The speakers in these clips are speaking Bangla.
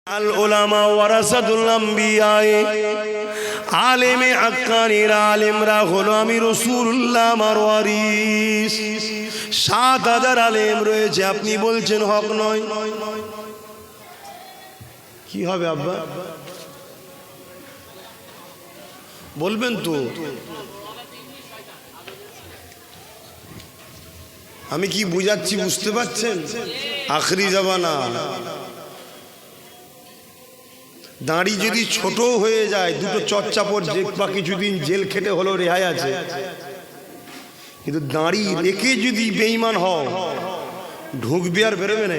আল উলামা ওয়ারাসাতুল আম্বিয়া, আলেমে হাক্কানীরা আলেমরা হলো আমি রাসূলুল্লাহ আমার ওয়ারিস। ৭,০০০ আলেম রয়েছে, আপনি বলছেন হক নয়, কি হবে আব্বা? বলবেন তো? আমি কি বুঝাচ্ছি বুঝতে পারছেন? আখরি জামানা, দাড়ি যদি ছোট হয়ে যায়, দুটো চচ্চাপর বা কিছুদিন জেল খেটে হলো রেহাই আছে, কিন্তু দাড়ি রেখে যদি বেঈমান হও, ঢুকবে আর বেরোবে না।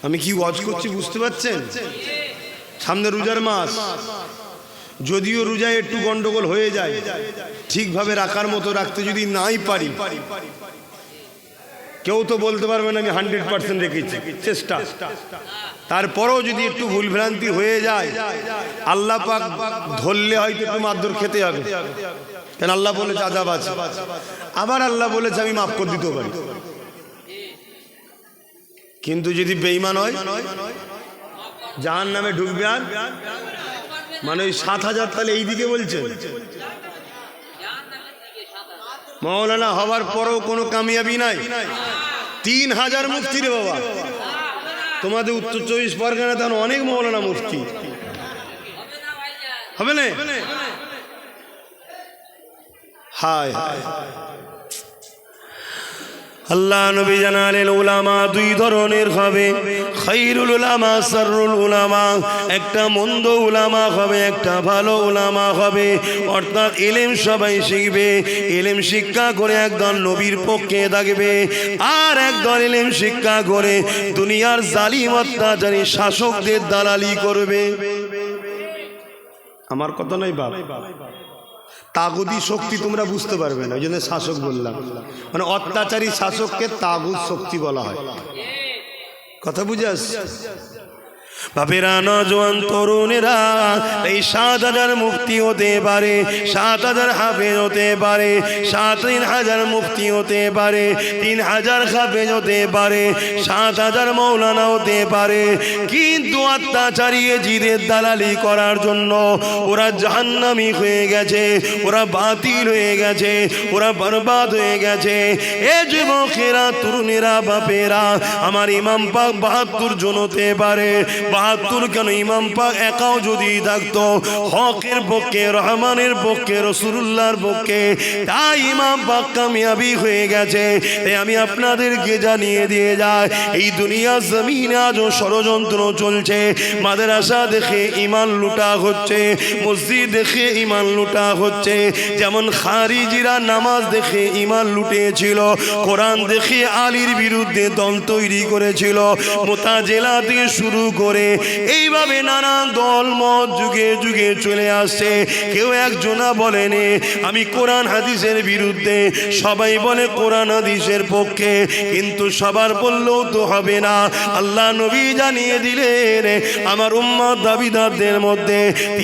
আমি কি ওয়াজ করছি বুঝতে পারছেন? সামনে রোজার মাস, যদিও রোজায় একটু গন্ডগোল হয়ে যায়, ঠিকভাবে রাখার মতো রাখতে যদি নাই পারি, কেউ তো বলতে পারবে না আমি 100% রেখেছি, চেষ্টা। তারপরেও যদি একটু ভুলভ্রান্তি হয়ে যায়, আল্লাহ পাক ধরলে হয়তো একটু মারধর খেতে হবে, কেন আল্লাহ বলেছে আযাব আছে। আবার আল্লাহ বলেছে আমি মাফ করে দিতে পারি। কিন্তু যদি বেঈমান হয়, জাহান্নামে ঢুকবে। আর মানে ওই ৭,০০০ তাহলে এইদিকে বলছে, মাওলানা হওয়ার পরেও কোনো কামিয়াবি নাই। ৩,০০০ মুফতি রে বাবা, তোমাদের উত্তর ২৪ পরগনা তখন অনেক মাওলানা মুফতি হবে না? হায় হায়, আল্লাহ নবী জানালেন উলামা দুই ধরনের হবে, খায়রুল উলামা শাররুল উলামা। একটা মন্দ উলামা হবে, একটা ভালো উলামা হবে। অর্থাৎ ইলম সবাই শিখবে, ইলম শিক্ষা করে একদল নবীর পক্ষে থাকবে, আর একদল ইলম শিক্ষা করে দুনিয়ার জালিম অত্যাচারী শাসকদের দালালি করবে। আমার কথা নয় বাপ, তাগুদি শক্তি তোমরা বুঝতে পারবে না, ওই জন্য শাসক বললাম। মানে অত্যাচারী শাসককে তাগুদ শক্তি বলা হয়। কথা বুঝে আসছে? বাপেরা, নজওয়ান তরুণেরা, এই ৭,০০০ মুফতি হতে পারে, ৭,০০০ হাফেজ হতে পারে, ৩,০০০ মুফতি হতে পারে, ৩,০০০ হাফেজ হতে পারে, ৭,০০০ মৌলানা হতে পারে, কিন্তু অত্যাচারী জিদের দালালি করার জন্য ওরা জাহান্নামী হয়ে গেছে, ওরা বাতিল হয়ে গেছে, ওরা বরবাদ হয়ে গেছে। এ যুবকেরা, তরুণেরা, বাপেরা, আমার ইমাম পাক ৭২ জন হতে পারে। ৭২ কেন, ইমাম পাক একাও যদি থাকতো হকের পক্ষে, রহমানের পক্ষে, রাসূলুল্লাহর পক্ষে, তাই ইমাম পাক কামিয়াবি হয়ে গেছে। তাই আমি আপনাদেরকে জানিয়ে দিয়ে যাই, এই দুনিয়া জমিনে আজও ষড়যন্ত্র চলছে। মাদ্রাসা দেখে ইমান লুটা হচ্ছে, মসজিদ দেখে ইমান লুটা হচ্ছে। যেমন খারিজিরা নামাজ দেখে ইমান লুটেছিল, কোরআন দেখে আলীর বিরুদ্ধে দল তৈরি করেছিল, মুতাজিলা থেকে শুরু করে এইভাবে নানা দল মত যুগে যুগে চলে আসছে। কেউ একজনা বলেনি আমি কোরআন হাদিসের বিরুদ্ধে, সবাই বলে কোরআন হাদিসের পক্ষে, কিন্তু সবার বললেও তো হবে না। আল্লাহ নবী জানিয়ে দিলেন আমার উম্মত দাবিদারদের মধ্যে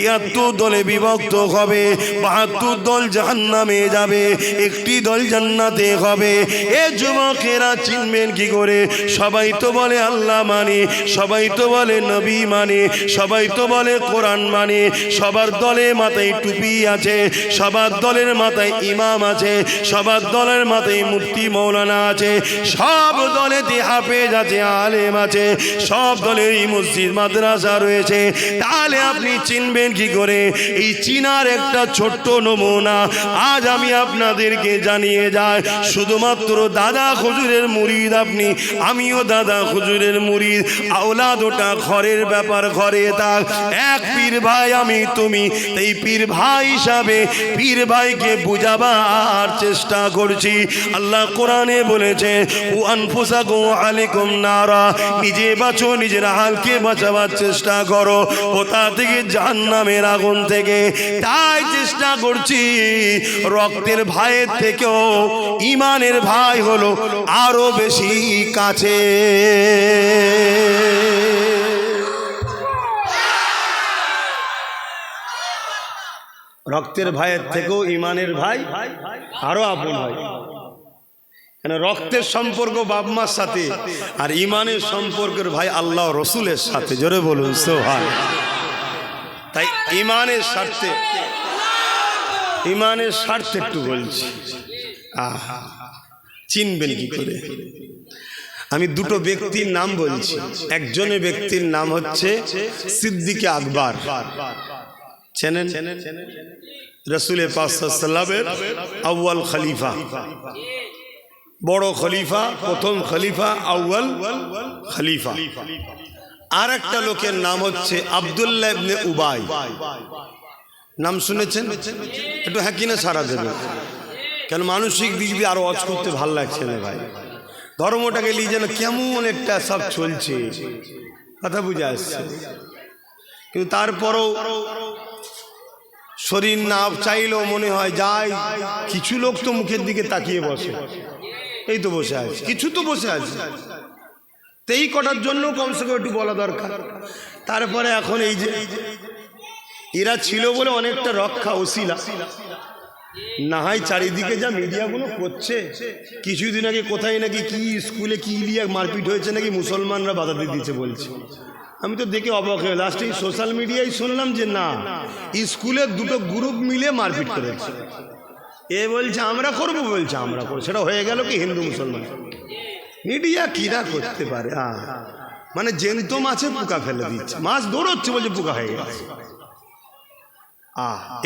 ৭৩ দলে বিভক্ত হবে, ৭২ দল জাহান্নামে যাবে, একটি দল জান্নাতে হবে। এ যুবকেরা চিনবেন কি করে? সবাই তো বলে আল্লাহ মানে, সবাই তো বলে নবী মানে, সবাই তো বলে কোরআন মানে, সবার দলে মাথায় টুপি আছে, সবার দলের মাথায় ইমাম আছে, সবার দলের মাথায় মুফতি মৌলানা আছে, সব দলেতে হাফেজ আছে, আলেম আছে, সব দলেরই মসজিদ মাদ্রাসা রয়েছে। তাহলে আপনি চিনবেন কি করে? এই চিনার একটা ছোট্ট নমুনা আজ আমি আপনাদেরকে জানিয়ে যাই। শুধুমাত্র দাদা হুজুরের মুরিদ আপনি, আমিও দাদা হুজুরের মুরিদ। আওলাদ ওটা ঘরের ব্যাপার, ঘরে থাক। এক পীর ভাই আমি তুমি, এই পীর ভাই হিসাবে পীর ভাইকে বুঝাবার চেষ্টা করছি। আল্লাহ কোরআনে বলেছে ও আনফুসাকুম আলাইকুম নারা, নিজে বাঁচো, নিজের হালকে বাঁচাবার চেষ্টা করো কোথা থেকে? জাহান্নামের আগুন থেকে। তাই চেষ্টা করছি, রক্তের ভাইয়ের থেকেও ইমানের ভাই হলো আরো বেশি কাছে। রক্তের ভাইয়ের থেকেও ইমানের ভাই আরো আপন হয়। কেন রক্তের সম্পর্ক বাপ মার সাথে, আর ইমানের সম্পর্কের ভাই আল্লাহ রসুলের সাথে। জোরে বলুন সুবহান। তাই ইমানের স্বার্থে একটু বলছি, চিনবেন কি করে? আমি দুটো ব্যক্তির নাম বলছি। একজনের ব্যক্তির নাম হচ্ছে সিদ্দিক আকবর, চেনেন? রাসূল পাক সাল্লাল্লাহু আলাইহি ওয়াসাল্লামের আউয়াল খলিফা, বড় খলিফা, প্রথম খলিফা, আউয়াল খলিফা। আর একটা লোকের নাম হচ্ছে আব্দুল্লাহ ইবনে উবাই। নাম শুনেছেন? একটু হ্যাঁ কিনা সারা দেবে, কেন মানসিক দিক দিয়ে আরো অজ করতে ভাল লাগছে না ভাই। ধর্মটাকে নিয়ে যেন কেমন একটা সব চলছে, কথা বুঝে আসছে। কিন্তু তারপরও শরীর না চাইলেও মনে হয় যাই। কিছু লোক তো মুখের দিকে তাকিয়ে বসে, এই তো বসে আছে, কিছু তো বসে আছে, তো এই কটার জন্য কমসে কম একটু বলা দরকার। তারপরে এখন এই যে এরা ছিল বলে অনেকটা রক্ষা ওসিলা, না হয় চারিদিকে যা মিডিয়াগুলো করছে। কিছুদিন আগে কোথায় নাকি কি স্কুলে কি নিয়ে মারপিট হয়েছে, নাকি মুসলমানরা বাধা দিয়ে দিচ্ছে বলছে। আমি তো দেখে অবাক হয়ে লাস্টে সোশ্যাল মিডিয়ায় শুনলাম যে না, স্কুলের দুটো গ্রুপ মিলে মারপিট করেছে। এ বলছে আমরা করবো, বলছে আমরা করবো। সেটা হয়ে গেল কি হিন্দু মুসলমান। মিডিয়া কিরা করতে পারে, মানে জ্যান্ত মাছে পোকা ফেলে দিচ্ছে, মাছ দৌড়চ্ছে বলছে পোকা হয়ে গেছে।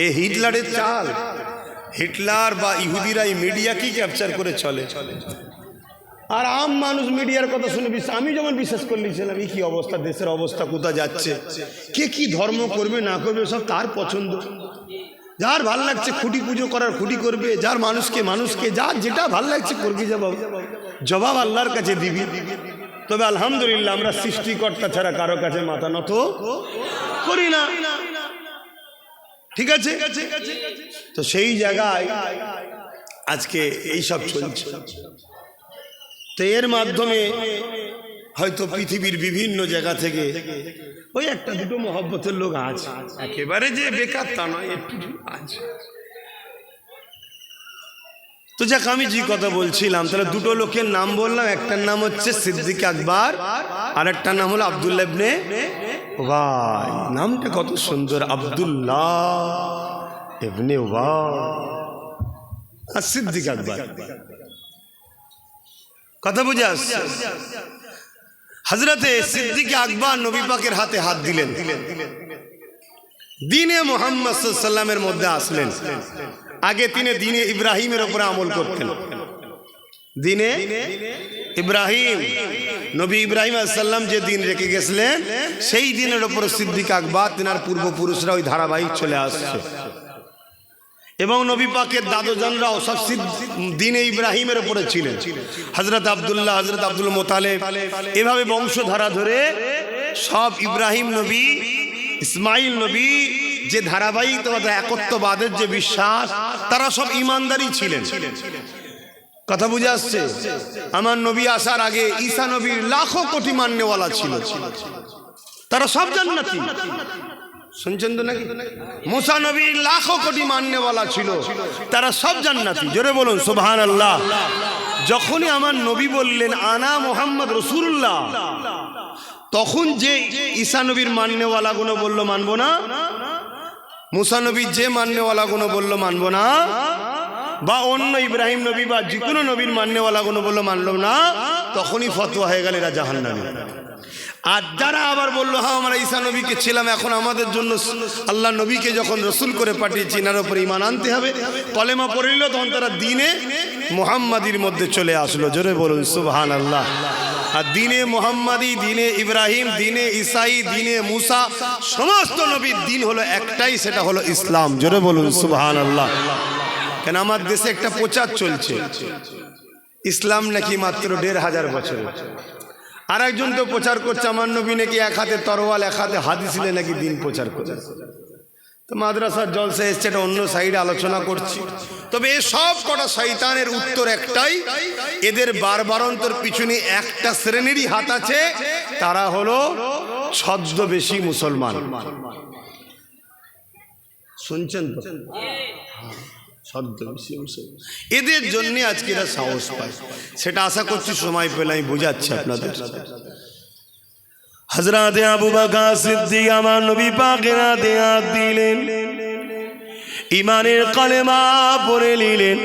এ হিটলারের চাল। হিটলার বা ইহুদিরা এই মিডিয়াকেই ক্যাপচার করে চলে, আর আম মানুষ মিডিয়ার কথা শুনে আমি যেমন বিশ্বাস করে নিয়েছিলাম। এই কি অবস্থা, দেশের অবস্থা কোথায় যাচ্ছে, কে কি ধর্ম করবে না করবে সব তার পছন্দ। যার ভাল লাগছে খুঁটি পুজো করার খুঁটি করবে, যার মানুষকে যার যেটা ভাল লাগছে করবি, জবাব আল্লাহর কাছে দিবি। তবে আলহামদুলিল্লাহ আমরা সৃষ্টিকর্তা ছাড়া কারো কাছে মাথা নত করি না, ঠিক আছে? তো সেই জায়গায় আজকে এইসব চলছে। তো এর মাধ্যমে হয়তো পৃথিবীর বিভিন্ন জায়গা থেকে ওই একটা দুটো মহব্বতের লোক আছে, একেবারে যে বেকার তা নয়, একটু আছে। তো যাক, আমি যে কথা বলছিলাম, তাহলে দুটো লোকের নাম বললাম। একটার নাম হচ্ছে সিদ্দিক আকবর, আর একটার নাম হলো আব্দুল্লাহ ইবনে উবাই। নামটা কত সুন্দর, আব্দুল্লাহ ইবনে উবাই আর সিদ্দিক আকবর। কথা বুঝে আসছে? হযরতে সিদ্দিক আকবর নবী পাকের হাতে হাত দিলেন, দ্বীনে মুহাম্মদ সাল্লাল্লাহু আলাইহি ওয়াসাল্লামের মধ্যে আসলেন। আগে তিনি দ্বীনে ইব্রাহিমের উপরে আমল করতেন। দ্বীনে ইব্রাহিম, নবী ইব্রাহিম আলাইহিস সালাম যে দিন রেখে গেছিলেন, সেই দিনের উপর সিদ্দিক আকবর তিনার পূর্বপুরুষরা ওই ধারাবাহিক চলে আসছে। এবং নবী পাকের দাদুজানরাও সব দ্বীনে ইব্রাহিমের উপরে ছিলেন। হযরত আব্দুল্লাহ, হযরত আব্দুল মুতালিব, এভাবে বংশধারা ধরে সব ইব্রাহিম নবী, ইসমাইল নবী, যে ধারাবাহিকতা একত্ববাদের যে বিশ্বাস, তারা সব ইমানদারই ছিলেন। কথা বুঝে আসছে? আমার নবী আসার আগে ঈসা নবীর লাখো কোটি মান্যওয়ালা ছিল, তারা সব জান্নাতি। শুনছেন তো নাকি? মুসা নবীর লাখো কোটি মান্যওয়ালা ছিল, তারা সব জান্নাতি। জোরে বলুন সুবহানাল্লাহ। যখনই আমার নবী বললেন আনা মুহাম্মদ রাসূলুল্লাহ, তখন যে ঈসা নবীর মান্যওয়ালা গুলো বলল মানবো না, মুসা নবীর যে মান্যওয়ালা গুলো বলল মানবো না, বা অন্য ইব্রাহিম নবী বা যে কোনো নবীর মান্যওয়ালা গুলো বলল মানলো না, তখনই ফতোয়া হয়ে গেল এরা জাহান্নামী। আর যারা আবার বললো হ্যাঁ আমরা ঈসা নবীকে ছিলাম, এখন আমাদের জন্য আল্লাহ নবীকে যখন রসুল করে পাঠিয়েছি, এনার উপর ঈমান আনতে হবে, কলেমা পড়ে নিল, তখন তারা দ্বীনে মুহাম্মাদির মধ্যে চলে আসলো। জোরে বলুন সুবহানাল্লাহ। আর দ্বীনে মুহাম্মাদি, দ্বীনে ইব্রাহিম, দ্বীনে ঈসাই, দ্বীনে মুসা, সমস্ত নবীর দ্বীন হলো একটাই, সেটা হলো ইসলাম। জোরে বলুন সুবহানাল্লাহ। কেন আমার দেশে একটা প্রচার চলছে, ইসলাম নাকি মাত্র ১৫০০ বছর। আর একজন তো প্রচার করছে আমার নবী নাকি এক হাতে তরোয়াল এক হাতে হাদিস নিয়ে নাকি দিন প্রচার করে। তো মাদ্রাসার জলসা এসছে, এটা অন্য সাইডে আলোচনা করছি। তবে এ সব কটা শয়তানের উত্তর একটাই, এদের বারবারন্তর পিছনে একটা শ্রেণীরই হাত আছে, তারা হলো ছদ্মবেশী মুসলমান। শুনছেন তো? এদের জন্য আজকে এরা সাহস পায়, সেটা আশা করছি সময় পেলে আমি বোঝাচ্ছি আপনাদের। হযরত আবু বকর সিদ্দিক আমার নবী পাকের হাতে হাত দিলেন, ইমানের কালেমা পড়ে নিলেন।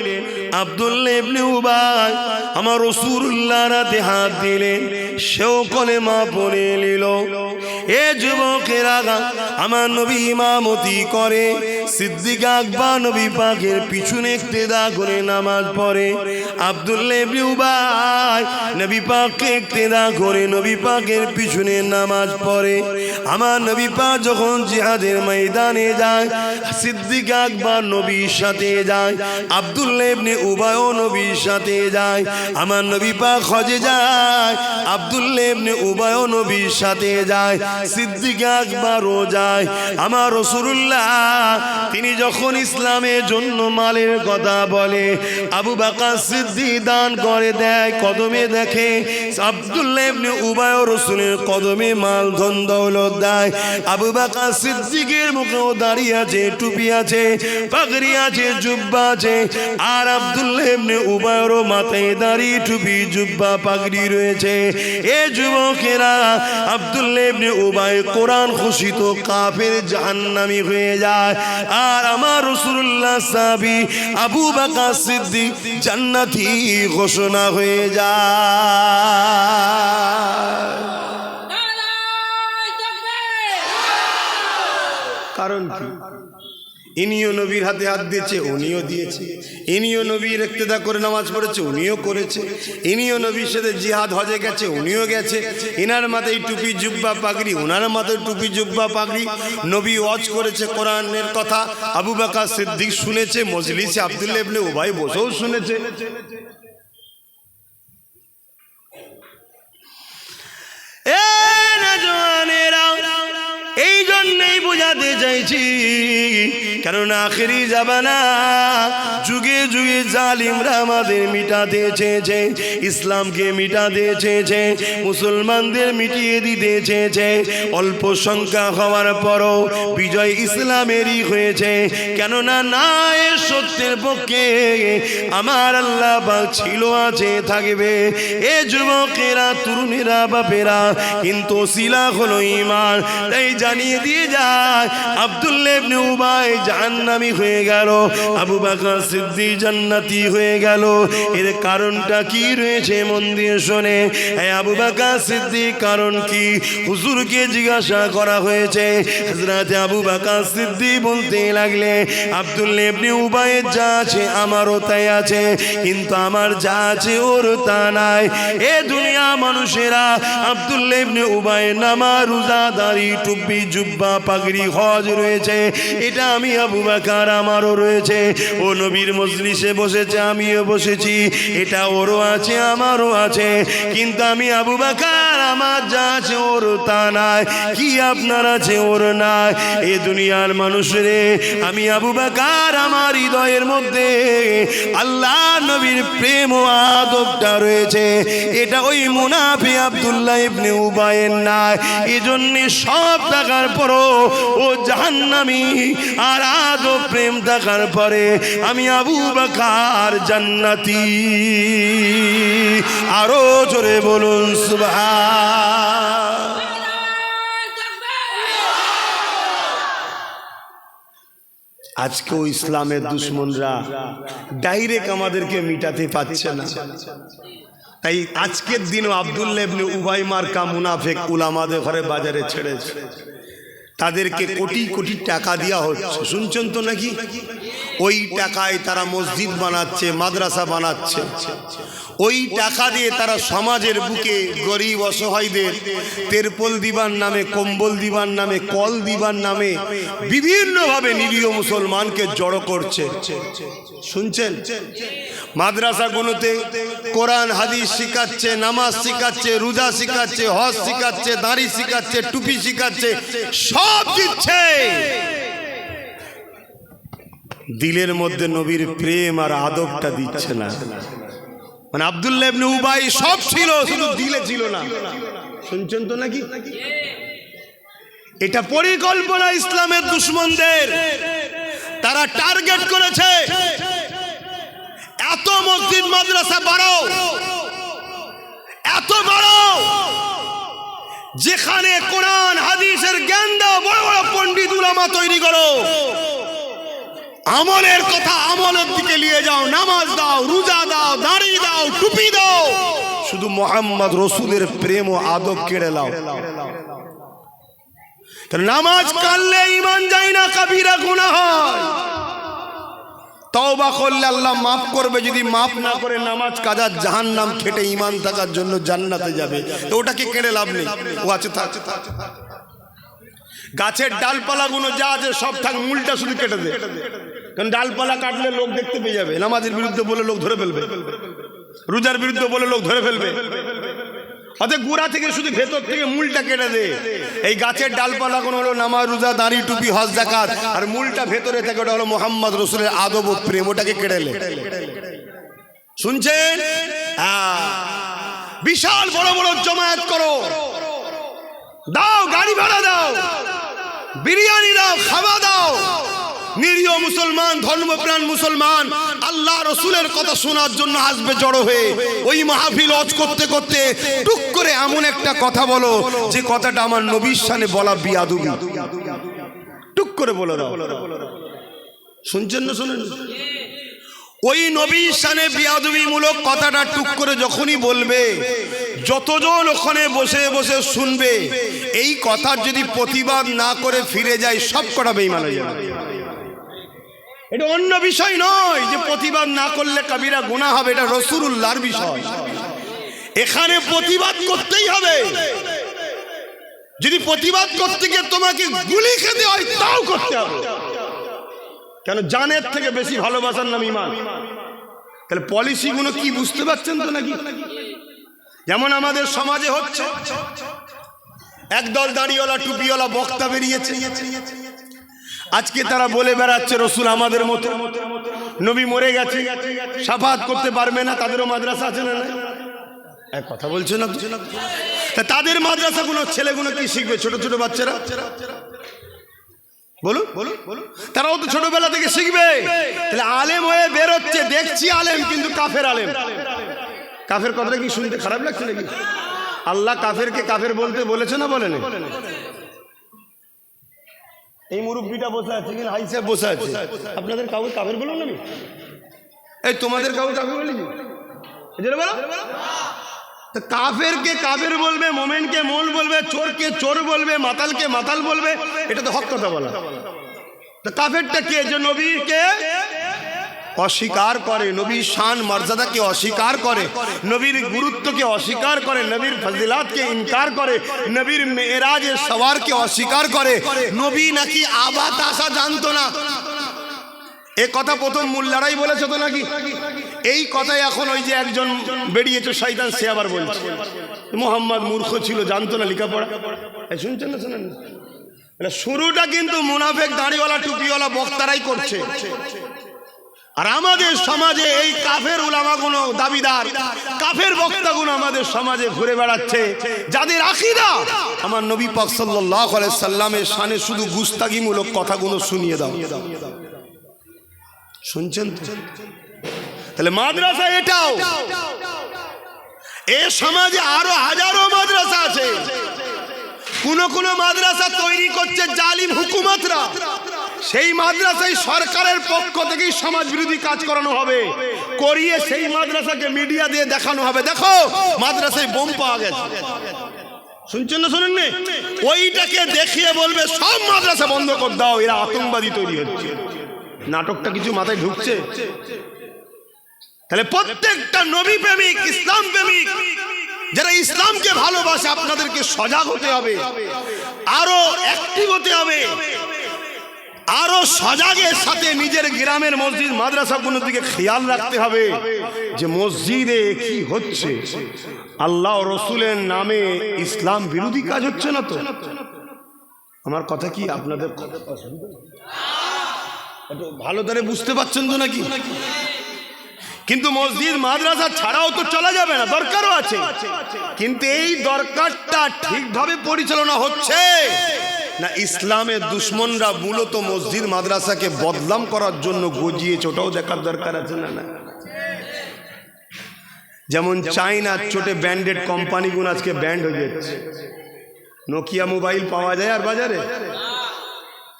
আব্দুল্লাহ ইবনে উবাই আমার রাসূলুল্লাহর হাতে হাত দিলেন, সেও কালেমা পড়ে নিল। এ যুবকেরা, আমার নবী ইমামতি করে, সিদ্দিক আকবর নবী পাকের পিছনে ইক্তেদা করে নামাজ পড়ে। আব্দুল্লাহ ইবনে উবাই নবী পাককে ইক্তেদা করে নবী পাকের পিছনে নামাজ পড়ে। আমার নবী পাক যখন জিহাদের ময়দানে যায়, সিদ্দিক আকবর নবীর সাথে যায়, আব্দুল্লাহ ইবনে উবাইও নবীর সাথে যায়। আমার নবী পাক হজে যায়, আব্দুল্লাহ ইবনে উবাইও নবীর সাথে যায়, সিদ্দিক আকবরও যায়। আমার রাসূলুল্লাহ তিনি যখন ইসলামের জন্য মালের কথা বলে, আবু বকর সিদ্দিক দান করে দেয়, কদমে দেখে আব্দুল্লাহ ইবনে উবাই রাসূলের কদমে মাল ধন দৌলত দেয়। আবু বকর সিদ্দিকের মুখেও দাঁড়িয়ে আছে, টুপি আছে, পাগড়ি আছে, জুব্বা আছে। আর আব্দুল্লাহ ইবনে উবাইয়ের মাথায় দাড়ি, টুপি, জুব্বা, পাগড়ি রয়েছে। এ যুবকেরা, আব্দুল্লাহ ইবনে উবাই কোরআন ঘোষিত কাফের, জাহান্নামী হয়ে যায়। আর আমার রাসূলুল্লাহ সাহাবী আবু বকর সিদ্দিক জান্নাতি ঘোষণা হয়ে যায়। কারণ কি? ইনিও নবীর হাতে হাত দিয়েছে, উনিও দিয়েছে। ইনিও নবীর ইক্তেদা করে নামাজ পড়েছে, উনিও করেছে। ইনিও নবীর সাথে জিহাদ হজে গেছে, উনিও গেছে। ইনার মাথায় টুপি, জুব্বা, পাগড়ি, ওনার মাথায় টুপি, জুব্বা, পাগড়ি। নবী ওয়াজ করেছে কোরআনের কথা, আবু বকর সিদ্দিক শুনেছে, মজলিসে আব্দুল্লাহ ইবনে উবাই বসেও শুনেছে। এই জন্যই বোঝাতে চাইছি, কারণ আখেরি জামানা, যুগে যুগে জালিমরা আমাদের মিটাতে চেয়েছে, ইসলামকে মিটাতে চেয়েছে, মুসলমানদের মিটিয়ে দিতে চেয়েছে। অল্প সংখ্যা হওয়ার পরও বিজয় ইসলামেরই হয়েছে। কেননা না, এ সত্যের পক্ষে আমার আল্লাহ পাক ছিল, আছে, থাকবে। এ যুবকেরা, তরুণেরা, বাপেরা, কিন্তু ওসিলা হলো ঈমান। তাই জানিয়ে দিয়ে যায়, আব্দুল্লাহ ইবনে উবাই জাহান্নামী হয়ে গেল, আবু বকর সিদ্দিক জান্নাতি হয়ে গেল। এর কারণটা কি রয়েছে মন দিয়ে শোনে। হ্যাঁ, আবু বকর সিদ্দিক কারণ কি? হুজুরকে জিজ্ঞাসা করা হয়েছে। হযরত আবু বকর সিদ্দিক বলতে লাগলে, আব্দুল্লাহ ইবনে উবাইয়ের যা আছে আমারও তাই আছে, কিন্তু আমার যা আছে ওর তা নাই। এ দুনিয়া মানুষেরা, আব্দুল্লাহ ইবনে উবাইয়ের নামাজ, রোজা, দাড়ি, টুপি, জুব্বা, পাগড়ি, হজ রয়েছে। এটা আমি আবু বকর, আমারও রয়েছে। ও নবীর মজলিসে বসেছে, আমিও বসেছি। এটা ওরও আছে, আমারও আছে। কিন্তু আমি আবু বকর, আমার যা আছে ওর তা নাই। কি আপনার আছে ওর নাই? এ দুনিয়ার মানুষরে, আমি আবু বকর, আমার হৃদয়ের মধ্যে আল্লাহ নবীর প্রেম ও আদবটা রয়েছে। এটা ওই মুনাফিক আব্দুল্লাহ ইবনে উবাইয়ের নাই। এজন্য সব থাকার পরও ও জাহান্নামী, আর আদব প্রেম থাকার পরে আমি আবু বকর জান্নাতি। আরো জোরে বলুন সুবহান। আজকেও ইসলামের দুশ্মনরা ডাইরেক্ট আমাদেরকে মিটাতে পারছে না। তাই আজকের দিনও আব্দুল্লাহ ইবনে উবাই মার্কা মুনাফিক উলামাদের ঘরে বাজারে ছেড়েছে। তাদেরকে কোটি কোটি টাকা দেওয়া হচ্ছে, শুনছেন তো নাকি? ওই টাকায় তারা মসজিদ বানাচ্ছে, মাদ্রাসা বানাচ্ছে। ওই টাকা দিয়ে তারা সমাজের বুকে গরিব অসহায়দের তেরপল দিবার নামে, কম্বল দিবার নামে, কল দিবার নামে বিভিন্নভাবে নিরীহ মুসলমানকে জড়ো করছে। শুনছেন? মাদ্রাসাগুলোতে কোরআন হাদিস শিখাচ্ছে, নামাজ শিখাচ্ছে, রোজা শিখাচ্ছে, হজ শিখাচ্ছে, দাড়ি শিখাচ্ছে, টুপি শিখাচ্ছে, সব দিচ্ছে। দিলের মধ্যে নবীর প্রেম আর আদবটা দিচ্ছে না। মানে আব্দুল্লাহ ইবনে উবাই সব ছিল, শুধু দিলে ছিল না। শুনছেন তো নাকি? এটা পরিকল্পনা ইসলামের দুশমনদের। তারা টার্গেট করেছে এত মসজিদ মাদ্রাসা বাড়াও, এত বাড়াও যেখানে কোরআন হাদিসের জ্ঞান দাও, বড় বড় পণ্ডিত উলামা তৈরি করো, আমলের কথা আমলের দিকে নিয়ে যাও, নামাজ দাও, রোজা দাও, দাড়ি দাও, টুপি দাও, শুধু মোহাম্মদ রসুলের প্রেম ও আদব কেড়ে নাও। নামাজ কাটলে ঈমান যায় না, কবিরা গুনাহ হয়। তওবা করলে আল্লাহ মাফ করবে, যদি মাফ না করে নামাজ কাজা জাহান্নাম খেটে ঈমান থাকার জন্য জান্নাতে যাবে। তো ওটাকে কেড়ে লাভ নেই, ও আছে থাক। গাছের ডালপালাগুলো যা আছে সব থাক, মূলটা শুধু কেটে দে, কারণ ডালপালা কাটলে লোক দেখতে পেয়ে যাবে। নামাজের বিরুদ্ধে বলে লোক ধরে ফেলবে, রোজার বিরুদ্ধে বলে লোক ধরে ফেলবে। অতএব গোড়া থেকে শুধু ভেতর থেকে মূলটা কেটে দে। এই গাছের ডালপালাগুলো হলো নামাজ, রোজা, দাড়ি, টুপি, হজ, যাকাত, আর মূলটা ভেতরে থেকে ওটা হলো মোহাম্মদ রসুলের আদব ও প্রেম, ওটাকে কেড়ে লে। শুনছেন? বিশাল বড় বড় জমায়েত করো, দাও, গাড়ি ভাড়া দাও, বিরিয়ানি দাও, খাওয়া দাও। নিরীহ মুসলমান, ধর্মপ্রাণ মুসলমান আল্লাহ রসুলের কথা শোনার জন্য আসবে জড়ো হয়ে। ওই মাহফিল ওয়াজ করতে করতে টুক করে এমন একটা কথা বলো যে কথাটা আমার নবীর শানে বলা বিয়াদবি, টুক করে বলে দাও। শুনছেন না? শুনেন? ওই নবীর শানে বিয়াদবি মূলক কথাটা টুক করে যখনই বলবে, যতজন ওখানে বসে বসে শুনবে, এই কথার যদি প্রতিবাদ না করে ফিরে যায়, সব কটা বেঈমান হয়ে যাবে। এটা অন্য বিষয় নয় যে প্রতিবাদ না করলে কবিরা গুনাহ হবে, এটা রাসূলুল্লাহর বিষয়। এখানে প্রতিবাদ করতেই হবে। যদি প্রতিবাদ করতে গিয়ে তোমাকে গুলি খেতে হয় তাও করতে হবে, কেন? জানের থেকে বেশি ভালোবাসার নাম ঈমান। তাহলে পলিসিগুলো কি বুঝতে পারছেন তো নাকি? যেমন আমাদের সমাজে হচ্ছে, একদল দাড়িওয়ালা টুপিওয়ালা বক্তা বেরিয়েছে, আজকে তারা বলে বেড়াচ্ছে রসুল আমাদের মতো, নবী মরে গেছে, শাফাআত করতে পারবে না। তাদেরও মাদ্রাসা আছে না? এক কথা বলছে না? তাদের মাদ্রাসাগুলো ছেলেগুলো কি শিখবে? ছোট ছোট বাচ্চারা, বলুন বলুন বলুন, তারাও তো ছোটবেলা থেকে শিখবে। তাহলে আলেম হয়ে বেরোচ্ছে, দেখছি আলেম, কিন্তু কাফের আলেম। কাফের কথাটা কি শুনতে খারাপ লাগছে নাকি? আল্লাহ কাফেরকে কাফের বলতে বলেছে না বলেন? এই মুরব্বীটা বসে আছে, কিন্তু হাই সাহেব বসে আছে, আপনাদের কাউকে কাফের বলুন না? এই তোমাদের কাউকে কাফের বলিনি? কাফেরকে কাফের বলবে, মোমেনকে মোল বলবে, চোরকে চোর বলবে, মাতালকে মাতাল বলবে, এটা তো হক কথা বলা। তো কাফেরটা কে? যে নবীকে অস্বীকার করে, নবীর শান মর্যাদাকে অস্বীকার করে, নবীর গুরুত্বকে অস্বীকার করে, নবীর ফজিলাতকে ইনকার করে, নবীর মেরাজের সওয়ারকে অস্বীকার করে। নবী নাকি আবাত আসা জানতো না, এ কথা প্রথম মোল্লারাই বলেছে তো নাকি? এই কথাই এখন ওই যে একজন বেরিয়েছে শয়তান, সে আবার বলছে মুহাম্মদ মূর্খ ছিল, জানতো না লেখাপড়া। শুনছেন না? শোনেন? শুরুটা কিন্তু মুনাফেক দাড়িওয়ালা টুপিওয়ালা বক্তারাই করছে। আর আমাদের সমাজে এই কাফের উলামাগুলো দাবিদার, কাফের বক্তাগুলো আমাদের সমাজে ঘুরে বেড়াচ্ছে, যাদের আকীদা আমার নবী পাক সাল্লাল্লাহু আলাইহি সাল্লামের শানে শুধু গুস্তাগিমূলক কথাগুলো শুনিয়ে দাও। শুনছেন তো? তাহলে মাদ্রাসা এটাও, এ সমাজে আরো হাজারো মাদ্রাসা আছে। কোন মাদ্রাসা তৈরি করছে জালিম হুকুমতরা, সেই মাদ্রাসায় সরকারের পক্ষ থেকেই সমাজ বিরোধী কাজ করানো হবে, করিয়ে সেই মাদ্রাসাকে মিডিয়া দিয়ে দেখানো হবে, দেখো মাদ্রাসায় বোম পাওয়া গেছে। শুনছেন না? শোনেন না? ওইটাকে দেখিয়ে বলবে সব মাদ্রাসা বন্ধ করে দাও, এরা আতঙ্কবাদী তৈরি হচ্ছে। নাটকটা কিছু মাথায় ঢুকছে? তাহলে প্রত্যেকটা নবী প্রেমিক, ইসলাম প্রেমিক, যারা ইসলামকে ভালোবাসে, আপনাদেরকে সজাগ হতে হবে, আরো অ্যাক্টিভ হতে হবে, আরো সজাগের সাথে নিজের গ্রামের মসজিদ মাদ্রাসাগুলোর দিকে খেয়াল রাখতে হবে যে মসজিদে কি হচ্ছে, আল্লাহ ও রসুলের নামে ইসলাম বিরোধী কাজ হচ্ছে না তো? আমার কথা কি আপনাদের ভালো করে বুঝতে পারছেন তো নাকি? কিন্তু মসজিদ মাদ্রাসা ছাড়াও তো চলা যাবে না, দরকারও আছে। কিন্তু এই দরকারটা ঠিকভাবে পরিচালনা হচ্ছে না ইসলামের দুশ্মনরা মূলত মসজিদ মাদ্রাসাকে বদনাম করার জন্য গজিয়েছে, ওটাও দেখার দরকার আছে না? না, যেমন চাইনার ছোটে ব্র্যান্ডেড কোম্পানিগুলো আজকে ব্যান্ড হয়ে যাচ্ছে। নোকিয়া মোবাইল পাওয়া যায় আর বাজারে?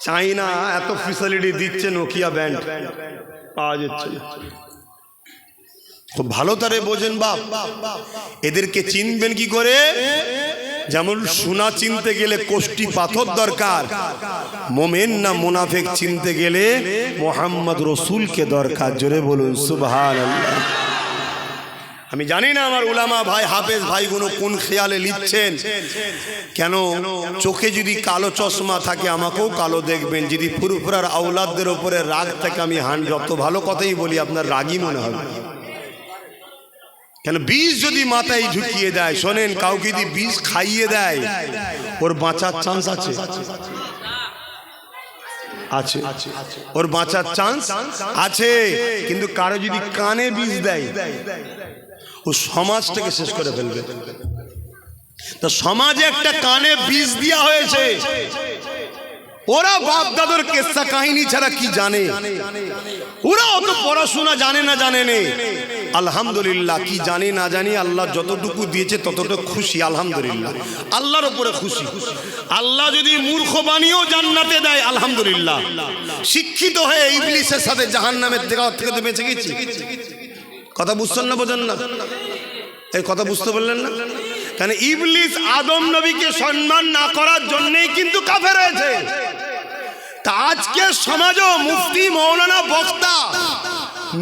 চাইনা এত ফ্যাসিলিটি দিচ্ছে, নোকিয়া ব্যান্ড পাওয়া যাচ্ছে না। খুব ভালো তারে বোঝেন বাপ, এদেরকে চিনবেন কি করে? যেমন সোনা চিনতে গেলে কোষ্টি পাথর দরকার, মোমেন না মুনাফিক চিনতে গেলে মোহাম্মদ রসুলকে দরকার। জোরে বলুন সুবহানাল্লাহ। আমি জানি না আমার উলামা ভাই, হাফেজ ভাইগুলো কোন খেয়ালে লিখছেন। কেন? চোখে যদি কালো চশমা থাকে আমাকেও কালো দেখবেন, যদি ফুরফুরার আওলাদদের ওপরে রাগ থাকে আমি যত ভালো কথাই বলি আপনার রাগই মনে হবে। কেন? বিষ যদি মাথায় ঢুকিয়ে দেয়, শোনেন, কাউকে যদি বিষ খাইয়ে দেয় ওর বাঁচার চান্স আছে, আছে, ওর বাঁচার চান্স আছে। কিন্তু কারো যদি কানে বিষ দেয় ও সমাজটাকে শেষ করে ফেলবে। তো সমাজে একটা কানে বিষ দেওয়া হয়েছে, ওরা বাপ দাদুর কিস্সা কাহিনী ছাড়া কি জানে? ওরা অত পড়াশোনা জানে না, জানে নেই। আলহামদুলিল্লাহ, কি জানি না জানি আল্লাহ যতটুকু দিয়েছে ততটুকু খুশি। আলহামদুলিল্লাহ, আল্লাহর উপরে খুশি। আল্লাহ যদি মূর্খ বানিয়েও জান্নাতে দেয় আলহামদুলিল্লাহ। শিক্ষিত হয়ে ইবলিসের সাথে জাহান্নামের থেকে তো বেঁচে গেছি। কথা বুঝছেন না? বোঝেন না? এই কথা বুঝতে পারলেন না? কারণ ইবলিস আদম নবীকে সম্মান না করার জন্যই কিন্তু কাফের হয়েছে। তা আজকে সমাজও মুফতি, মৌলানা, বক্তা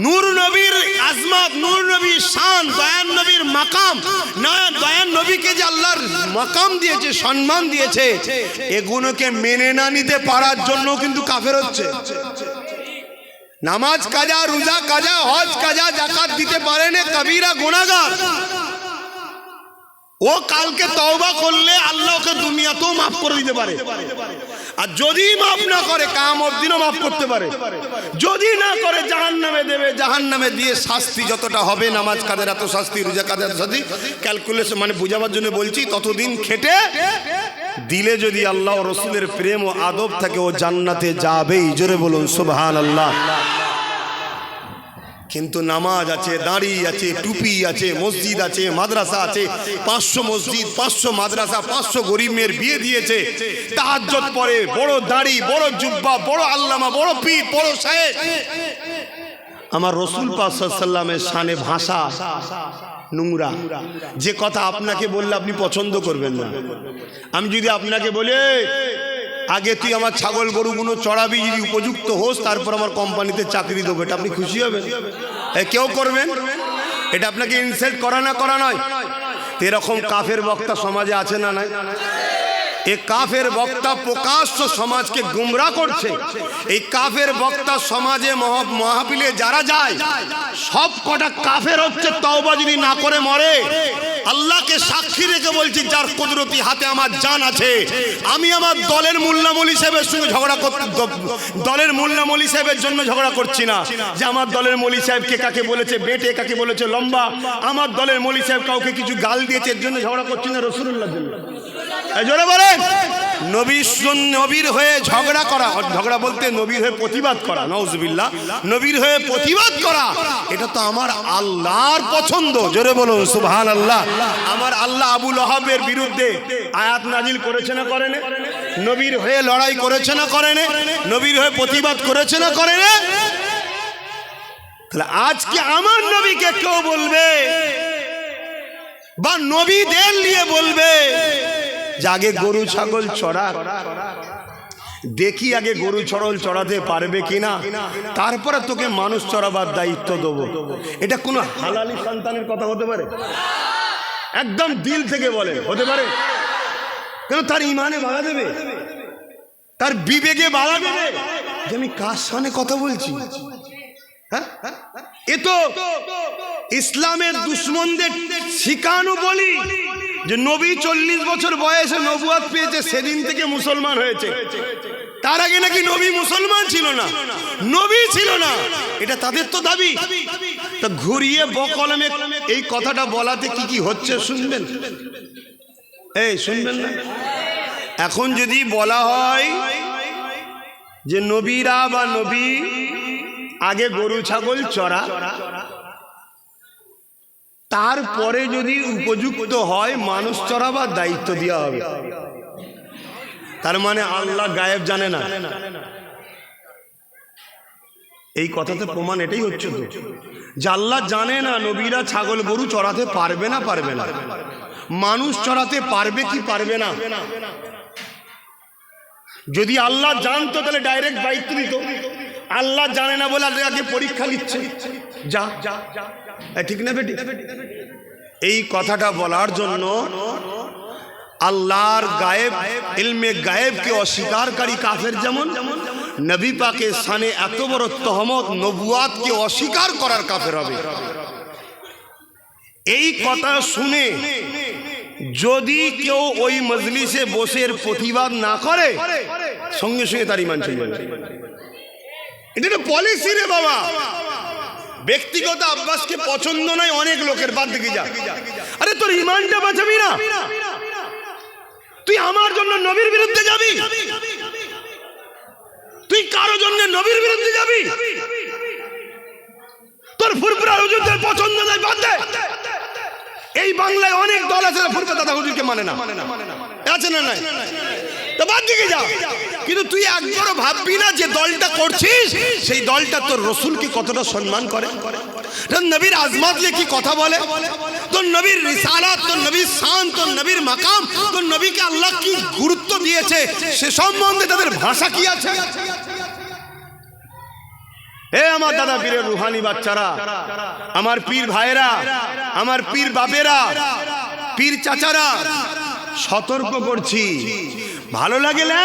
নূর নবীর আজমত, নূর নবীর শান, দয়ান নবীর মাকাম, দয়ান নবীকে যে আল্লাহর মাকাম দিয়েছে, সম্মান দিয়েছে, এগুলোকে মেনে না নিতে পারার জন্য কিন্তু কাফের হচ্ছে। নামাজ কাজা, রোজা কাজা, হজ কাজা, যাকাত দিতে পারে না, কবিরা গুনাহগার। ও কালকে তওবা করলে আল্লাহ ওকে দুনিয়াতেও মাফ করে দিতে পারে, আর যদি মাফ না করে কিয়ামত দিনও মাফ করতে পারে। যদি না করে জাহান্নামে দেবে, জাহান্নামে দিয়ে শাস্তি যতটা হবে, নামাজ কাদের এত শাস্তি, রোজা কাদের এত শাস্তি, ক্যালকুলেশন মানে বোঝাবার জন্য বলছি, ততদিন খেটে দিলে যদি আল্লাহ ও রসুলের প্রেম ও আদব থাকে ও জান্নাতে যাবেই। জোরে বলুন সুবহানাল্লাহ। কিন্তু নামাজ আছে, দাড়ি আছে, টুপি আছে, মসজিদ আছে, মাদ্রাসা আছে, 500 মসজিদ, 500 মাদ্রাসা, 500 গরিব মেয়ের বিয়ে দিয়েছে, তাহাজ্জুদ পড়ে, বড় দাড়ি, বড় জুব্বা, বড় আল্লামা, বড় পীর, বড় শায়েখ। আমার রসুল পাক সাল্লাল্লাহু আলাইহি ওয়াসাল্লামের শানে ভাষা নোংরা। যে কথা আপনাকে বললে আপনি পছন্দ করবেন না। আমি যদি আপনাকে বলি আগে তুই আমার ছাগল গরুগুলো চড়াবি, যদি উপযুক্ত হোস তারপর আমার কোম্পানিতে চাকরি দেবো, এটা আপনি খুশি হবেন? কেউ করবেন? এটা আপনাকে ইনসাল্ট করা না করা নয়। এরকম কাফের বক্তা সমাজে আছে না নাই? এ কাফের বক্তা প্রকাশ্য সমাজকে গুমরাহ করছে। এই কাফের বক্তা সমাজে মাহফিলে যারা যায় সব কটা কাফের হচ্ছে। তওবা যদি না করে মরে, আল্লাহকে সাক্ষী রেখে বলছি, যার কুদরতি হাতে আমার জান আছে, আমি আমার দলের মোল্লা মৌলী সাহেবের সঙ্গে ঝগড়া করতে, দলের মোল্লা মৌলী সাহেবের জন্য ঝগড়া করছি না যে আমার দলের মৌলী সাহেবকে কাকে বলেছে বেটে, কাকে বলেছে লম্বা, আমার দলের মৌলী সাহেব কাউকে কিছু গাল দিয়েছে, এর জন্য ঝগড়া করছি না, রাসূলুল্লাহর জন্য। জোরে বলেন, নবীর হয়ে ঝগড়া করা, ঝগড়া বলতে নবীর হয়ে প্রতিবাদ করা, নাউজুবিল্লাহ, নবীর হয়ে প্রতিবাদ করা, এটা তো আমার আল্লাহর পছন্দ। জোরে বলুন সুবহানাল্লাহ। আমার আল্লাহ আবু লহাবের বিরুদ্ধে আয়াত নাজিল করেছে না করেন? নবীর হয়ে লড়াই করেছে না করেন? নবীর হয়ে প্রতিবাদ করেছে না করেন? তাহলে আজকে আমার নবীকে কেউ বলবে বা নবীদের নিয়ে বলবে যে আগে গরু ছাগল চড়া, দেখি আগে গরু ছাগল চড়াতে পারবে কিনা, তারপরে তোকে মানুষ চড়াবার দায়িত্ব দেবো। এটা কোনো হালালি সন্তানের কথা হতে পারে? একদম দিল থেকে বলে হতে পারে? কেন? তার ইমানে বাধা দেবে, তার বিবেকে বাধা দেবে যে আমি কার সামনে কথা বলছি। হ্যাঁ, এ তো ইসলামের দুশ্মনদের শিখানো বলি যে নবী 40 বছর বয়সে নবুয়ত পেয়েছে, সেদিন থেকে মুসলমান হয়েছে। তার আগে নাকি নবী মুসলমান ছিল না, নবী ছিল না, এটা তাদের তো দাবি। তা ঘুরিয়ে বকলমে এই কথাটা বলাতে কি কি হচ্ছে শুনবেন? এই শুনবেন না? এখন যদি বলা হয় যে নবীরা বা নবী আগে গরু ছাগল চড়া, তারপরে যদি উপযুক্ত হয় মানুষ চড়াবার দায়িত্ব দেওয়া হবে, তার মানে আল্লাহ গায়েব জানে না। এই কথাতে প্রমাণ এটাই হচ্ছে তো, যে আল্লাহ জানে না নবীরা ছাগল গরু চড়াতে পারবে না, মানুষ চড়াতে পারবে কি পারবে না। যদি আল্লাহ জানতো তাহলে ডাইরেক্ট দায়িত্ব দিত। আল্লাহ জানে না বলে আগে পরীক্ষা নিচ্ছে, যা ঠিক না বেটি? এই কথাটা বলার জন্য আল্লাহর গায়েব, ইলমে গায়েবকে অস্বীকারী কাফের যেমন, নবী পাকের শানে এত বড় তহমত নবুয়াতকে অস্বীকার করার কাফের হবে। এই কথা শুনে যদি কেউ ওই মজলিসে বসে প্রতিবাদ না করে, সঙ্গে সঙ্গে তার ঈমান চলে যাবে। এটা পলিসি রে বাবা। ব্যক্তিগত আব্বাসকে পছন্দ নয় অনেক লোকের, বাদ দিকে যা। আরে তোর ঈমানটা বাঁচাবি না, তুই আমার জন্য নবীর বিরুদ্ধে যাবি? তুই কারো জন্য নবীর বিরুদ্ধে যাবি? তোর ফুরফুরা হুজুরদের পছন্দ নয়, বাদ দে। এই বাংলায় অনেক দল আছে ফুরফুরা দাদা হুজুরকে মানে না, আছে না নাই? তো বাদ দিকে যা। কিন্তু তুই একবারও ভাববি না যে দলটা করছিস সেই দলটা তোর রসুলকে কতটা সম্মান করে, তোর নবীর আজমাত নিয়ে কি কথা বলে, তোর নবীর রিসালাত, তোর নবীর শান, তোর নবীর মাকাম, তোর নবীকে আল্লাহ কি গুরুত্ব দিয়েছে সে সম্বন্ধে তাদের ভাষা কি আছে। হে আমার দাদা পীরের রুহানি বাচ্চারা, আমার পীর ভাইরা, আমার পীর বাপেরা, পীর চাচারা, সতর্ক করছি, ভালো লাগে না।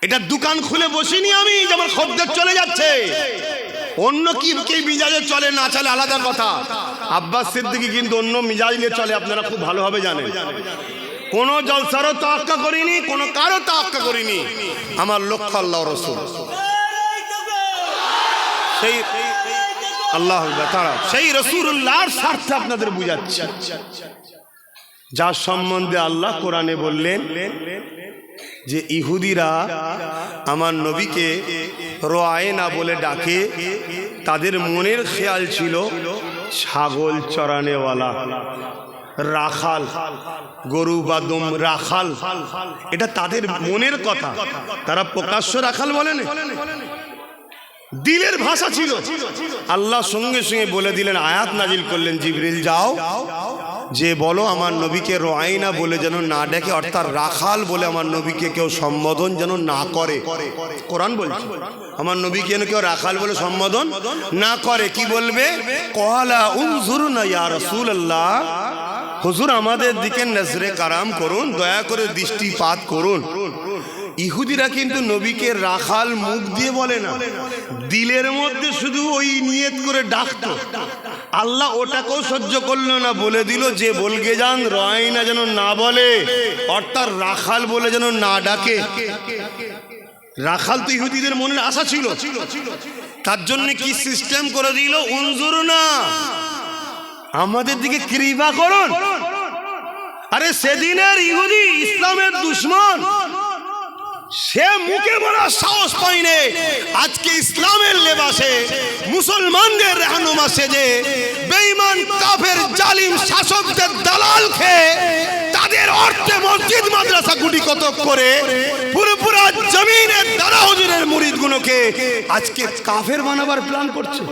এটা দোকান খুলে বসিনি আমি যে আমার খদ্দের চলে যাচ্ছে, অন্য কি মিজাজে চলে না চলে আলাদা কথা। আব্বাস সিদ্দিকী কিন্তু অন্য মিজাজ নিয়ে চলে, আপনারা খুব ভালোভাবে জানেন। কোনো জলসারও তাওয়াক্কা করিনি, কোনো কারো তাওয়াক্কা করিনি। আমার লক্ষ্য আল্লাহ রাসূল, সেই আল্লাহ তাআলা, সেই রাসূলুল্লাহর স্বার্থে আপনাদের বুঝাচ্ছি। যার সম্বন্ধে আল্লাহ কোরআনে বললেন যে ইহুদিরা আমার নবীকে রোয়ায়না বলে ডাকে, তাদের মনের খেয়াল ছিল ছাগল চরানেওয়ালা, রাখাল, গরু বা দম রাখাল, এটা তাদের মনের কথা। তারা প্রকাশ্য রাখাল বলেন, দিলের ভাষা ছিল। আল্লাহ সঙ্গে সঙ্গে বলে দিলেন, আয়াত নাজিল করলেন, জিবরিল যাও যে বলো আমার নবীকে রোয়াইনা বলে যেন না ডেকে, অর্থাৎ রাখাল বলে আমার নবীকে কেউ সম্বোধন যেন না করে। কোরআন বলছে আমার নবীকে যেন কেউ রাখাল বলে সম্বোধন না করে। কি বলবে? ক্বালা উনজুরনা ইয়া রাসূলুল্লাহ, হুজুর আমাদের দিকে নজরে কারাম করুন, দয়া করে দৃষ্টিপাত করুন। ইহুদিরা কিন্তু নবীকে রাখাল মুখ দিয়ে বলে না, দিলের মধ্যে শুধু ওই নিয়ত করে ডাকতো। আল্লাহ ওটাকেও সহ্য করলো না, বলে দিল যে বলগে যান রয়না যেন না বলে, অর্থাৎ রাখাল বলে যেন না ডাকে। রাখাল তো ইহুদিদের মনের আশা ছিল, তার জন্য কি সিস্টেম করে দিল, উনজুরনা, আমাদের দিকে কৃপা করুন। আরে সেদিনের ইহুদি ইসলামের দুশমন, সে মুখে বলার সাহস পায়নি। আজকে ইসলামের লেবাসে মুসলমানদের রাহনুমা সেজে বেঈমান কাফের জালিম শাসকদের দালাল খেয়ে তাদের অর্থে মসজিদ মাদ্রাসা গুটি কতক করে পুরোপুরা জমিনের দাদা হুজুরের মুরিদগুলোকে আজকে কাফের বানাবার প্ল্যান করছে।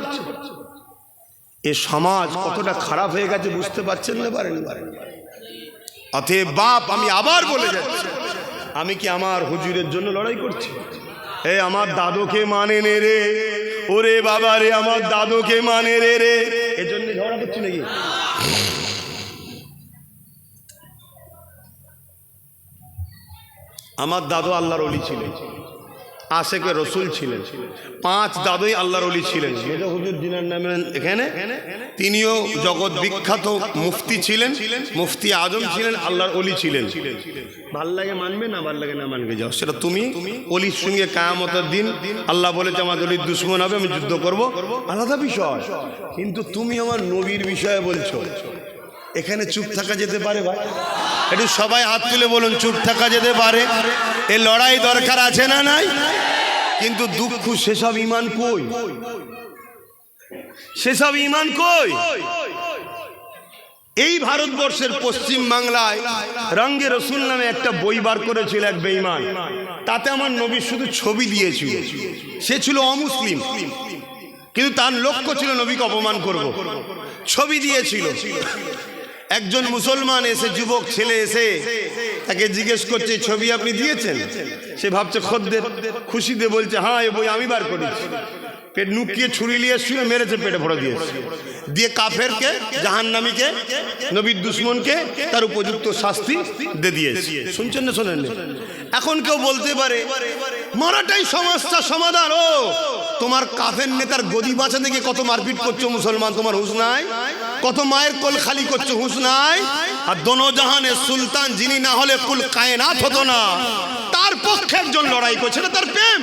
এ সমাজ কতটা খারাপ হয়ে গেছে বুঝতে পারছেন না? পারেন। অতএব বাপ, আমি আবার বলে যাচ্ছি, আমি কি আমার হুজুরের জন্য লড়াই করছি? এ আমার দাদুকে মানে নে রে, ওরে বাবা রে আমার দাদুকে মানে রে, এজন্য ঝগড়া করছি নাকি? আমার দাদু আল্লাহর ওলি ছিলেন, আশেকে রসুল ছিলেন, 5 দাদুই আল্লাহর ওলি ছিলেন। মেজো হুজুর জিনার নামে এখানে, তিনিও জগৎ বিখ্যাত মুফতি ছিলেন, মুফতি আজম ছিলেন, আল্লাহর ওলি ছিলেন। ভাল লাগে মানবে, না ভাল লাগে না মানবে যাও, সেটা তুমি। ওলির সঙ্গে কিয়ামতের দিন আল্লাহ বলেছে আমার ওলির দুশমন হবে, আমি যুদ্ধ করব, আলাদা বিষয়। কিন্তু তুমি আমার নবীর বিষয়ে বলছো, এখানে চুপ থাকা যেতে পারে ভাই? একটু সবাই হাত তুলে বলুন, চুপ থাকা যেতে পারে? এ লড়াই দরকার আছে না নাই? কিন্তু দুঃখ, সেসব ইমান কই? সেসব ইমান কই? এই ভারতবর্ষের পশ্চিম বাংলায় রঙ্গে রসুল নামে একটা বই বার করেছিল এক বেঈমান। তাতে আমার নবীর শুধু ছবি দিয়েছিল। সে ছিল অমুসলিম, কিন্তু তার লক্ষ্য ছিল নবীকে অপমান করব। ছবি দিয়েছিল। একজন মুসলমান এসে, যুবক ছেলে এসে তাকে জিজ্ঞেস করছে, ছবি আপনি দিয়েছেন? সে ভাবছে খদ্দের, খুশিতে বলছে, হ্যাঁ এই বই আমি বার করেছি। পেট নুকিয়ে ছুরি নিয়ে শুয়ে মেরেছে, পেটে ভরে দিয়েছে। দিয়ে কাফেরকে, জাহান্নামীকে, নবীর দুশ্মনকে তার উপযুক্ত শাস্তি দিয়ে দিয়েছে। শুনছেন না শোনেন? এখন কেউ বলতে পারে মারাটাই সমস্যা সমাধান। ও তোমার কাফের নেতার গদি বাঁচাতে গিয়ে কত মারপিট করছো মুসলমান, তোমার হুঁশ নাই? কত মায়ের কোল খালি করছো, হুঁশ নাই? আর দোনো জাহানের সুলতান যিনি না হলে কুল কায়নাত হতো না, তার পক্ষে একজন লড়াই করছে না, তার প্রেম।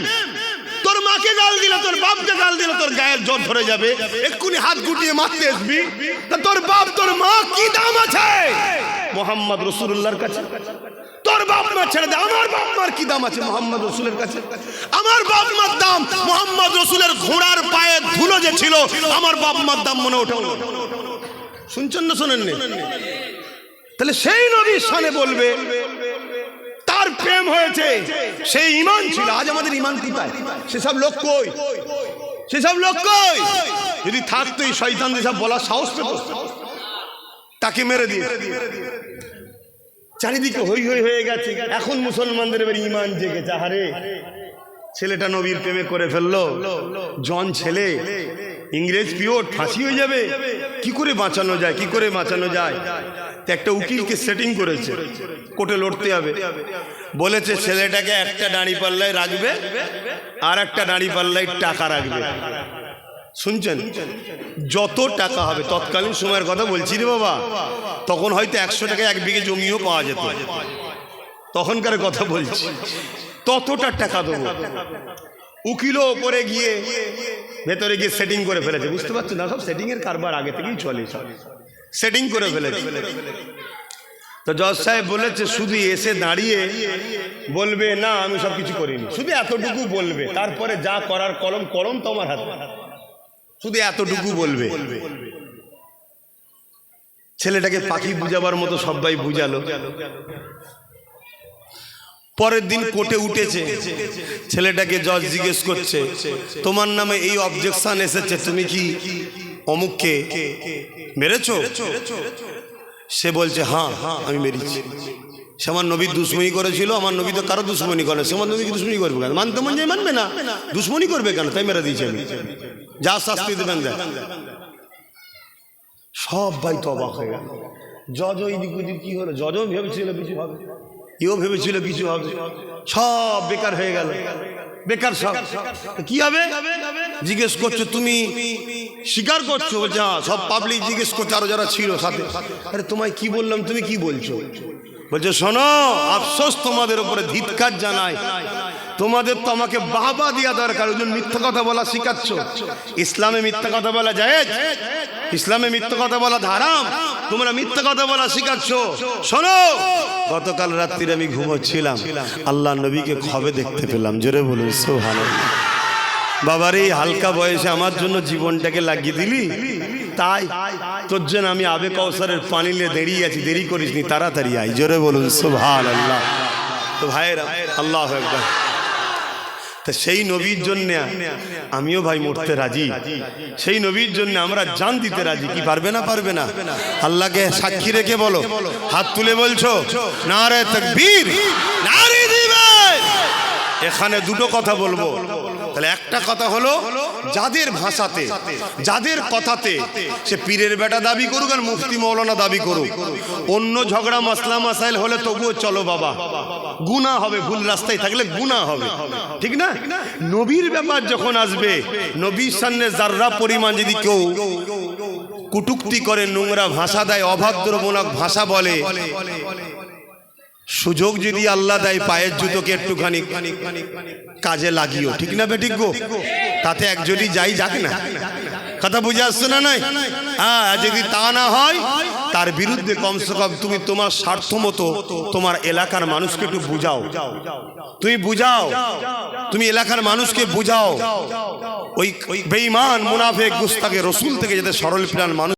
তোর মাকে গাল দিল, তোর বাপকে গাল দিল, তোর গায়ের জ্বর ধরে যাবে, এক্ষুনি হাত গুটিয়ে মারতে আসবি। তা তোর বাপ তোর মা কি দাম আছে মোহাম্মদ রসুল্লাহর কাছে? তোর বাপ মা ছেড়ে দে, আমার বাপ মার কি দাম আছে মোহাম্মদ রসুলের কাছে? আমার বাপ মার দাম মোহাম্মদ রসুলের ঘোড়ার পায়ে ধুলো যে ছিল, আমার বাপ মার দাম মনে ওঠে। শুনছেন না শোনেন? তাহলে সেই নবীর শানে বলবে তার প্রেম হয়েছে, সেই ঈমান ছিল। আজ আমাদের ঈমান কোথায়? সেসব লোক কই? সেসব লোক কই? যদি থাকতো এই শয়তান সব বলার সাহস পেত, তাকে মেরে দিয়ে। চারিদিকে হই হই হয়ে গেছে। এখন মুসলমানদের এবার ঈমান জেগেছে। আহারে, ছেলেটা নবীর প্রেমে করে ফেললো, জন ছেলে, ইংরেজ পিওর, ফাঁসি হয়ে যাবে। কি করে বাঁচানো যায়? কি করে বাঁচানো যায়? একটা উকিলকে সেটিং করেছে, কোর্টে লড়তে হবে। বলেছে ছেলেটাকে একটা দাঁড়ি পাল্লায় রাখবে, আর একটা দাঁড়ি পাল্লায় টাকা রাখবে। শুনছেন? যত টাকা হবে, তৎকালীন সময়ের কথা বলছি রে বাবা, তখন হয়তো 100 টাকায় 1 বিঘে জমিও পাওয়া যেত, তখনকার কথা বলছি। ততটা টাকা দেবো। উকিলও ওপরে গিয়ে ভেতরে গিয়ে সেটিং করে ফেলেছে। বুঝতে পারছো না? সব সেটিং এর কারবার আগে থেকেই চলে, সেটিং করে ফেলেছে। তো জজ সাহেব বলেছে শুধু এসে দাঁড়িয়ে বলবে না আমি সব কিছু করিনি, শুধু এতটুকু বলবে, তারপরে যা করার কলম কলম তোমার হাতে, শুধু এতটুকু বলবে। ছেলেটাকে পাখি বুঝাবার মতো সবাই বুঝালো। পরের দিন কোর্টে উঠেছে, ছেলেটাকে জজ জিজ্ঞেস করছে তোমার নামে এই অবজেকশন এসেছে, তুমি কি অমুককে মেরেছো? সে বলছে হ্যাঁ আমি মেরেছি। সে আমার নবীর দুশ্মনী করেছিল। আমার নবী তো কারো দুশ্মনী করে, সে আমার নবীকে দুশ্মনী করবে কেন? মানতে মন যায় মানবে না, দুশ্মনী করবে কেন? তাই মেরে দিয়েছি আমি, যা শাস্তি দেবেন দেন। সব ভাই তো অবাক হয়ে গেল। জজ ওই দিক ওদিক কি হলো? জজও ভেবেছিল কিছু হবে, এও ভেবেছিল কিছু হবে, সব বেকার হয়ে গেল। বেকার সব। কি হবে? জিজ্ঞেস করছো তুমি স্বীকার করছো? বলছে হ্যাঁ। সব পাবলিক জিজ্ঞেস করছে, আরো যারা ছিল সাথে, আরে তোমায় কি বললাম, তুমি কি বলছো? বলছে শোনো, আফসোস তোমাদের উপরে, ধিক্কার জানাই, তোমাদের তো আমাকে বাহবা দেওয়া দরকার। ওই জন্য মিথ্যা কথা বলা শিখাচ্ছ। ইসলামে মিথ্যা কথা বলা জায়েজ, ইসলামে মিথ্যা কথা বলা হারাম, তোমরা মিথ্যা কথা বলা শিখাচ্ছ। শোনো, গতকাল রাত্রিরে আমি ঘুমোচ্ছিলাম, আল্লাহ নবীকে খবে দেখতে পেলাম। জোরে বলুন সুবহানাল্লাহ। বাবার এই হালকা বয়সে আমার জন্য জীবনটাকে লাগিয়ে দিলি, তাই তোর জন্য আমি আবে কৌসারের পানি নিয়ে দাঁড়িয়ে আছি। দেরি করিসনি, তাড়াতাড়ি আই। জোরে বলুন সুবহানাল্লাহ। তো ভাইয়েরা, আল্লাহু আকবার। তা সেই নবীর জন্য আমিও ভাই মরতে রাজি, সেই নবীর জন্য আমরা জান দিতে রাজি। কি পারবে না? পারবে না? আল্লাহকে সাক্ষী রেখে বলো, হাত তুলে বলছো নারে তাকবীর, নারে দিবেন। এখানে দুটো কথা বলবো। তাহলে একটা কথা হলো, যাদের ভাষাতে, যাদের কথাতে সে পীরের বেটা দাবি করুক আর মুফতি মৌলানা দাবি করুক, অন্য ঝগড়া মাসলা মাসাইল হলে তবুও চলো বাবা, গুনাহ হবে। ভুল রাস্তায় থাকলে গুনাহ হবে, ঠিক না? নবীর ব্যাপার যখন আসবে, নবীর সামনে যাররা পরিমাণ যদি কেউ কুটুক্তি করে, নোংরা ভাষা দেয়, অভদ্রমূলক ভাষা বলে, সুযোগ যদি আল্লাহ দেয় পায়ের জুতোকে একটুখানি কাজে লাগিও, ঠিক না বেঠিক গো? তাতে একজনই যাই, যাক না, কথা বুঝে আসছে না নাই? হ্যাঁ, যদি তা না হয় তার বিরুদ্ধে কমসে কম তুমি তোমার স্বার্থ মতো তোমার এলাকার মানুষকে একটু বুঝাও, তুমি বুঝাও, তুমি এলাকার মানুষকে বুঝাও ওই বেঈমান মুনাফিক গুস্তাখে রসুল থেকে যাতে সরল প্রাণ মানুষ